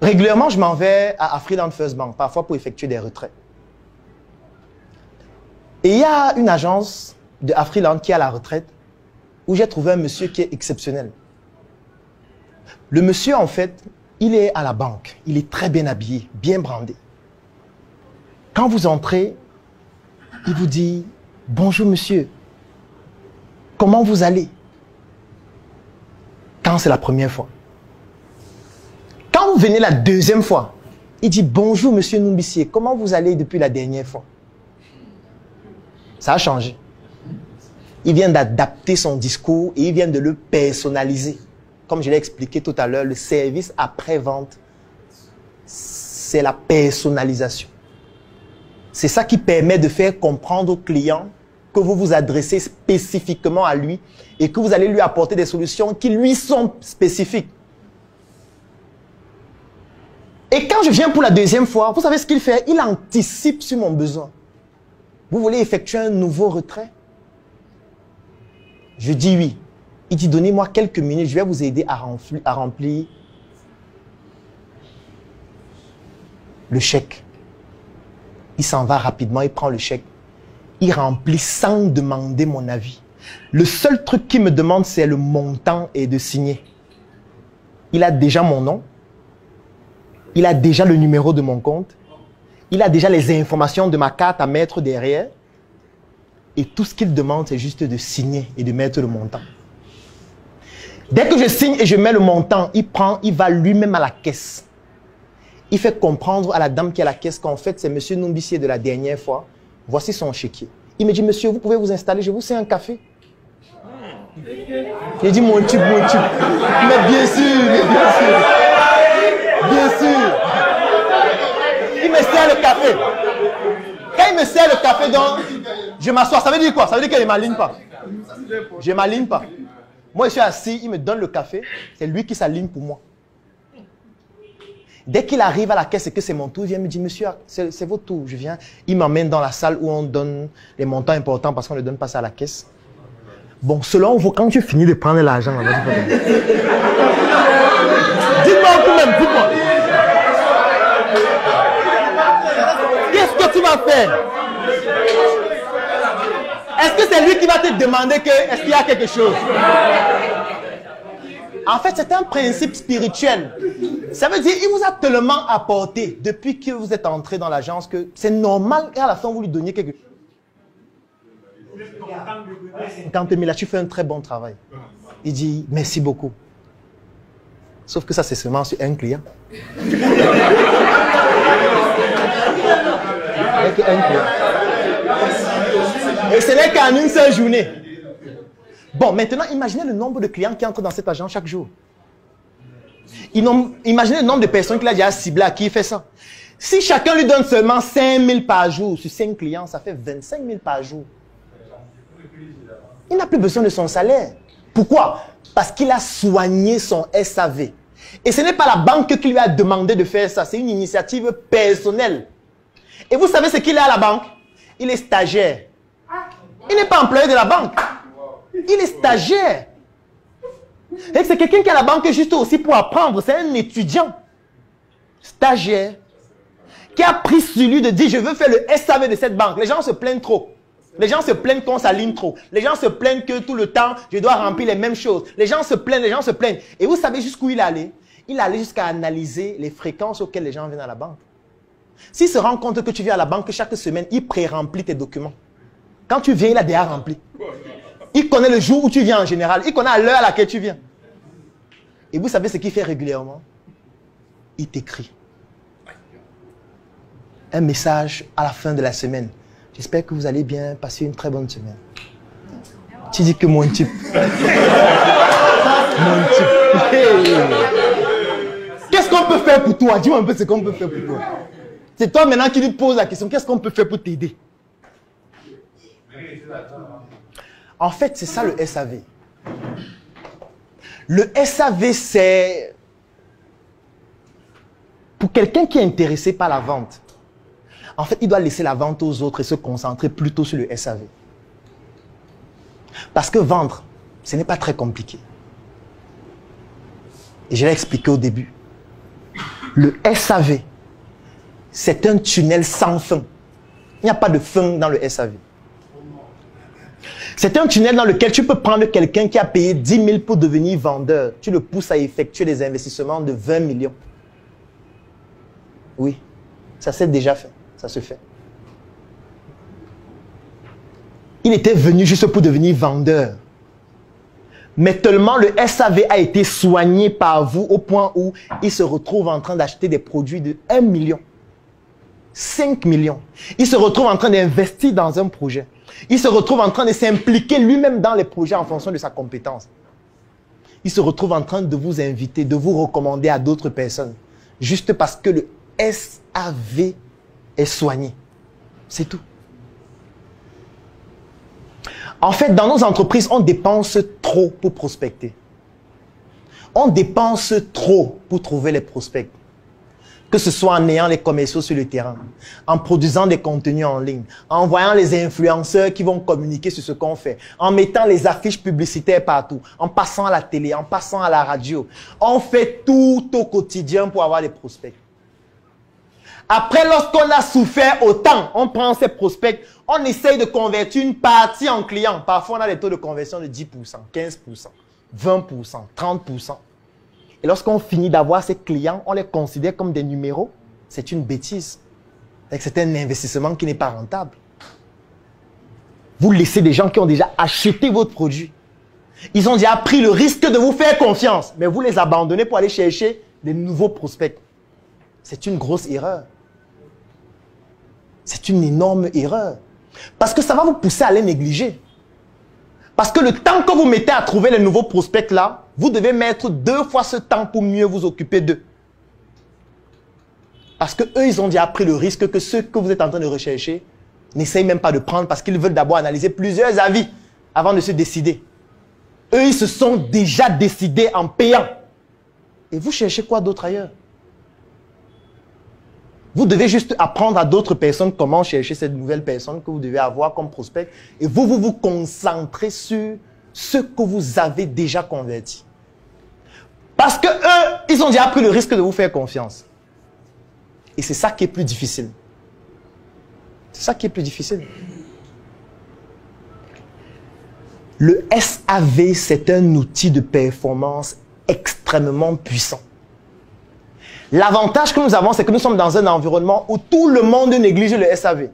Régulièrement, je m'en vais à Afriland First Bank, parfois pour effectuer des retraits. Et il y a une agence de Afriland qui est à la retraite où j'ai trouvé un monsieur qui est exceptionnel. Le monsieur, en fait, il est à la banque. Il est très bien habillé, bien brandé. Quand vous entrez, il vous dit « Bonjour monsieur, comment vous allez ?» Quand c'est la première fois. Quand vous venez la deuxième fois, il dit « Bonjour monsieur Numbissier, comment vous allez depuis la dernière fois ?» Ça a changé. Il vient d'adapter son discours et il vient de le personnaliser. Comme je l'ai expliqué tout à l'heure, le service après-vente, c'est la personnalisation. C'est ça qui permet de faire comprendre au client que vous vous adressez spécifiquement à lui et que vous allez lui apporter des solutions qui lui sont spécifiques. Et quand je viens pour la deuxième fois, vous savez ce qu'il fait? Il anticipe sur mon besoin. Vous voulez effectuer un nouveau retrait? Je dis oui. Il dit, donnez-moi quelques minutes, je vais vous aider à remplir le chèque. Il s'en va rapidement, il prend le chèque. Il remplit sans demander mon avis. Le seul truc qu'il me demande, c'est le montant et de signer. Il a déjà mon nom. Il a déjà le numéro de mon compte. Il a déjà les informations de ma carte à mettre derrière. Et tout ce qu'il demande, c'est juste de signer et de mettre le montant. Dès que je signe et je mets le montant, il va lui-même à la caisse. Il fait comprendre à la dame qui est à la caisse qu'en fait, c'est monsieur Numbissier de la dernière fois. Voici son chéquier. Il me dit, monsieur, vous pouvez vous installer, je vous sers un café. J'ai dit, mon type, mon type. Mais bien sûr, mais bien sûr. Bien sûr. Il me sert le café. Quand il me sert le café, donc, je m'assois. Ça veut dire quoi? Ça veut dire qu'il ne m'aligne pas. Je ne m'aligne pas. Moi, je suis assis, il me donne le café. C'est lui qui s'aligne pour moi. Dès qu'il arrive à la caisse et que c'est mon tour, il vient me dire, monsieur, c'est votre tour. Je viens, il m'emmène dans la salle où on donne les montants importants parce qu'on ne donne pas ça à la caisse. Bon, selon vous, quand tu finis de prendre l'argent, dites-moi tout même, dites-moi. Qu'est-ce que tu vas faire? Est-ce que c'est lui qui va te demander est-ce qu'il y a quelque chose? En fait, c'est un principe spirituel. Ça veut dire qu'il vous a tellement apporté depuis que vous êtes entré dans l'agence que c'est normal qu'à la fin, vous lui donniez quelque chose. 50 000, là, tu fais un très bon travail. Il dit, merci beaucoup. Sauf que ça, c'est seulement sur un client. Avec un client. Et ce n'est qu'en une seule journée. Bon, maintenant, imaginez le nombre de clients qui entrent dans cet agent chaque jour. Imaginez le nombre de personnes qu'il a déjà ciblé à qui il fait ça. Si chacun lui donne seulement 5 000 par jour sur 5 clients, ça fait 25 000 par jour. Il n'a plus besoin de son salaire. Pourquoi? Parce qu'il a soigné son SAV. Et ce n'est pas la banque qui lui a demandé de faire ça. C'est une initiative personnelle. Et vous savez ce qu'il est à la banque? Il est stagiaire. Il n'est pas employé de la banque. Il est stagiaire. Et c'est quelqu'un qui est à la banque juste aussi pour apprendre. C'est un étudiant. Stagiaire. Qui a pris sur lui de dire, je veux faire le SAV de cette banque. Les gens se plaignent trop. Les gens se plaignent qu'on s'aligne trop. Les gens se plaignent que tout le temps, je dois remplir les mêmes choses. Les gens se plaignent, les gens se plaignent. Et vous savez jusqu'où il est allé? Il est allé jusqu'à analyser les fréquences auxquelles les gens viennent à la banque. S'il se rend compte que tu viens à la banque chaque semaine, il pré-remplit tes documents. Quand tu viens, il a déjà rempli. Il connaît le jour où tu viens en général. Il connaît l'heure à laquelle tu viens. Et vous savez ce qu'il fait régulièrement? Il t'écrit un message à la fin de la semaine. J'espère que vous allez bien, passer une très bonne semaine. Tu dis que mon type. Mon type. Hey. Qu'est-ce qu'on peut faire pour toi? Dis-moi un peu ce qu'on peut faire pour toi. C'est toi maintenant qui lui poses la question. Qu'est-ce qu'on peut faire pour t'aider? En fait, c'est ça le SAV. Le SAV, c'est pour quelqu'un qui est intéressé par la vente. En fait, il doit laisser la vente aux autres et se concentrer plutôt sur le SAV. Parce que vendre, ce n'est pas très compliqué. Et je l'ai expliqué au début. Le SAV, c'est un tunnel sans fin. Il n'y a pas de fin dans le SAV. C'est un tunnel dans lequel tu peux prendre quelqu'un qui a payé 10 000 pour devenir vendeur. Tu le pousses à effectuer des investissements de 20 millions. Oui, ça s'est déjà fait. Ça se fait. Il était venu juste pour devenir vendeur. Mais tellement le SAV a été soigné par vous au point où il se retrouve en train d'acheter des produits de 1 million. 5 millions. Il se retrouve en train d'investir dans un projet. Il se retrouve en train de s'impliquer lui-même dans les projets en fonction de sa compétence. Il se retrouve en train de vous inviter, de vous recommander à d'autres personnes. Juste parce que le SAV est soigné. C'est tout. En fait, dans nos entreprises, on dépense trop pour prospecter. On dépense trop pour trouver les prospects. Que ce soit en ayant les commerciaux sur le terrain, en produisant des contenus en ligne, en envoyant les influenceurs qui vont communiquer sur ce qu'on fait, en mettant les affiches publicitaires partout, en passant à la télé, en passant à la radio. On fait tout au quotidien pour avoir des prospects. Après, lorsqu'on a souffert autant, on prend ces prospects, on essaye de convertir une partie en clients. Parfois, on a des taux de conversion de 10%, 15%, 20%, 30%. Et lorsqu'on finit d'avoir ces clients, on les considère comme des numéros. C'est une bêtise. C'est un investissement qui n'est pas rentable. Vous laissez des gens qui ont déjà acheté votre produit. Ils ont déjà pris le risque de vous faire confiance. Mais vous les abandonnez pour aller chercher des nouveaux prospects. C'est une grosse erreur. C'est une énorme erreur. Parce que ça va vous pousser à les négliger. Parce que le temps que vous mettez à trouver les nouveaux prospects là, vous devez mettre 2 fois ce temps pour mieux vous occuper d'eux. Parce qu'eux, ils ont déjà pris le risque que ceux que vous êtes en train de rechercher n'essayent même pas de prendre parce qu'ils veulent d'abord analyser plusieurs avis avant de se décider. Eux, ils se sont déjà décidés en payant. Et vous cherchez quoi d'autre ailleurs? Vous devez juste apprendre à d'autres personnes comment chercher cette nouvelle personne que vous devez avoir comme prospect. Et vous concentrez sur ce que vous avez déjà converti. Parce que eux, ils ont déjà pris le risque de vous faire confiance. Et c'est ça qui est plus difficile. C'est ça qui est plus difficile. Le SAV, c'est un outil de performance extrêmement puissant. L'avantage que nous avons, c'est que nous sommes dans un environnement où tout le monde néglige le SAV.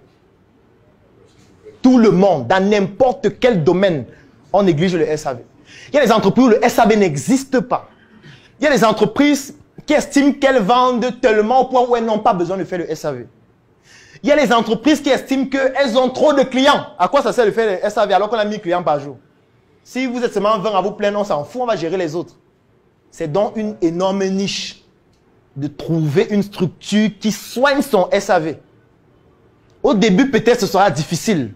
Tout le monde, dans n'importe quel domaine, on néglige le SAV. Il y a des entreprises où le SAV n'existe pas. Il y a des entreprises qui estiment qu'elles vendent tellement au point où elles n'ont pas besoin de faire le SAV. Il y a des entreprises qui estiment qu'elles ont trop de clients. À quoi ça sert de faire le SAV alors qu'on a 1000 clients par jour? Si vous êtes seulement 20 à vous plaindre, on s'en fout, on va gérer les autres. C'est donc une énorme niche de trouver une structure qui soigne son SAV. Au début, peut-être ce sera difficile.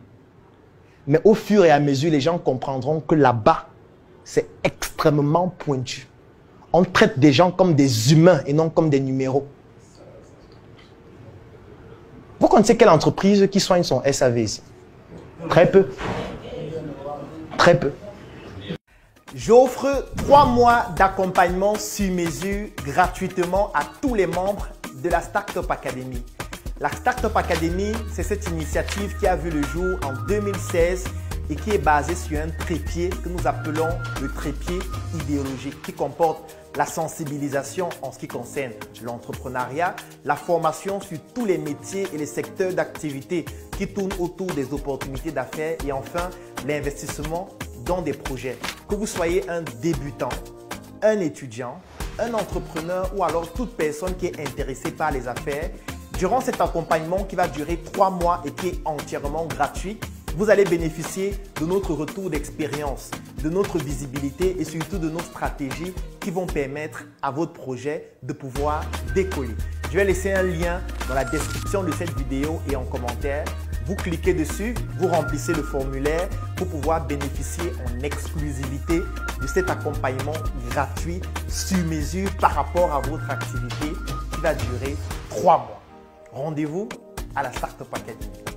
Mais au fur et à mesure, les gens comprendront que là-bas, c'est extrêmement pointu. On traite des gens comme des humains et non comme des numéros. Vous connaissez quelle entreprise qui soigne son SAV ici? Très peu. Très peu. J'offre 3 mois d'accompagnement sur mesure gratuitement à tous les membres de la Startup Academy. La Startup Academy, c'est cette initiative qui a vu le jour en 2016 et qui est basée sur un trépied que nous appelons le trépied idéologique qui comporte la sensibilisation en ce qui concerne l'entrepreneuriat, la formation sur tous les métiers et les secteurs d'activité qui tournent autour des opportunités d'affaires et enfin l'investissement dans des projets. Que vous soyez un débutant, un étudiant, un entrepreneur ou alors toute personne qui est intéressée par les affaires, durant cet accompagnement qui va durer 3 mois et qui est entièrement gratuit, vous allez bénéficier de notre retour d'expérience, de notre visibilité et surtout de nos stratégies qui vont permettre à votre projet de pouvoir décoller. Je vais laisser un lien dans la description de cette vidéo et en commentaire. Vous cliquez dessus, vous remplissez le formulaire pour pouvoir bénéficier en exclusivité de cet accompagnement gratuit sur mesure par rapport à votre activité qui va durer 3 mois. Rendez-vous à la Startup Academy.